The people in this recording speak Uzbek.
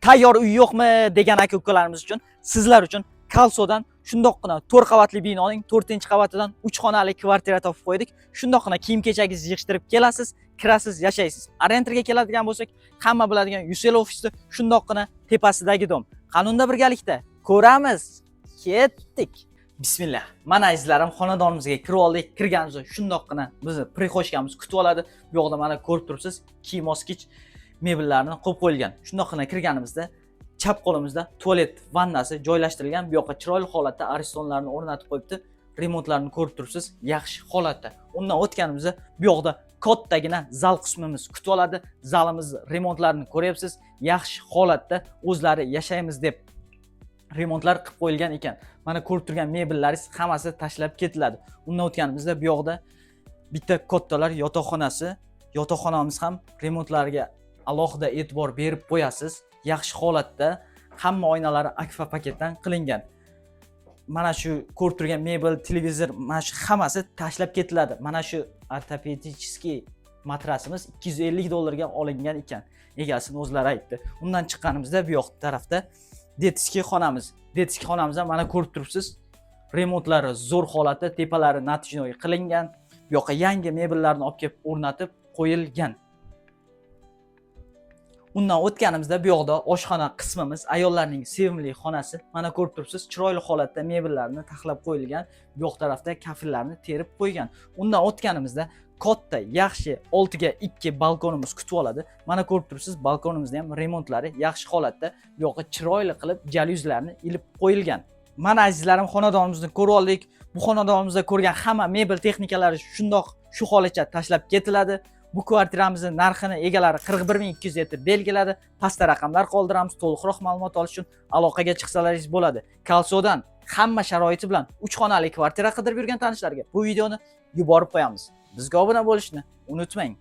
tayyor uy yo'qmi degan aka ukalarimiz uchun, sizlar uchun Kalsodan shundoqqina 4 qavatli binoning 4-qavatidan 3 xonali kvartira topib qo'ydik. Shundoqqina kiyim-kechagingizni yig'ishtirib kelasiz, kirasiz, yashaysiz. Arenderga keladigan bo'lsak, hamma biladigan Yusel ofisda shundoqqina tepasidagi dom. Qanunda birgalikda ko'ramiz. Ketdik. Bismillah. Mana azizlarim, xonadonimizga kirib oldik. Kirganimizda shundoqqina bizni prixoshkamiz kutib oladi. Bu yoqda mana ko'rib turibsiz, kiyim-oskich mebellarni qo'yib qo'yilgan. Shundoqqina kirganimizda chap qo'limizda tualet vannasi joylashtirilgan. Bu yoqqa chiroyli holatda aristonlarni o'rnatib qo'yibdi. Remontlarni ko'rib turibsiz, yaxshi holatda. Undan o'tganimizda bu yoqda kattagina zal qismimiz kutib oladi. Zalimiz remontlarini ko'ryapsiz, yaxshi holatda o'zlari yashaymiz deb remontlar qilib qo'yilgan ekan. Mana ko'rib turgan mebellaringiz hammasi tashlab ketiladi. Undan o'tganimizda bu yoqda bitta kattalar yotoqxonasi, yotoqxonamiz ham remontlarga alohida e'tibor berib qo'yasiz. Yaxshi holatda, hamma oynalari akfa paketdan qilingan. Mana shu ko'rib turgan mebel, televizor, mana shu hammasi tashlab ketiladi. Mana shu ortopediskiy matrasimiz $250 olingan ekan. Egasini o'zlari aytdi. Undan chiqqanimizda bu yoq tarafda detiskiy xonamiz. Detiskiy xonamizda mana ko'rib turibsiz, remontlari zo'r holatda, tepalari natijnoy qilingan. Bu yoqqa yangi mebellarni olib kelib o'rnatib qo'yilgan. Undan o'tganimizda bu yoqda oshxona qismimiz, ayollarning sevimli xonasi. Mana ko'rib turibsiz, chiroyli holatda mebellarni taxlab qo'yilgan. Bu yoq tarafda kafillarni terib qo'ygan. Undan o'tganimizda katta, yaxshi 6x2 balkonimiz kutib oladi. Mana ko'rib turibsiz, balkonimizda ham remontlari yaxshi holatda. Bu yoqqa chiroyli qilib jalyuzlarni ilib qo'yilgan. Mana azizlarim, xonadonimizni ko'rib oldik. Bu xonadonimizda ko'rgan hamma mebel texnikalari shundoq shu holatcha tashlab ketiladi. Bu kvartiramizning narxini egalari 41200 etib belgiladi. Pastda raqamlar qoldiramiz. To'liqroq ma'lumot olish uchun aloqaga chiqsalaringiz bo'ladi. Kalsodan hamma sharoiti bilan 3 xonali kvartira qidirib yurgan tanishlarga bu videoni yuborib qo'yamiz. Bizga obuna bo'lishni unutmang.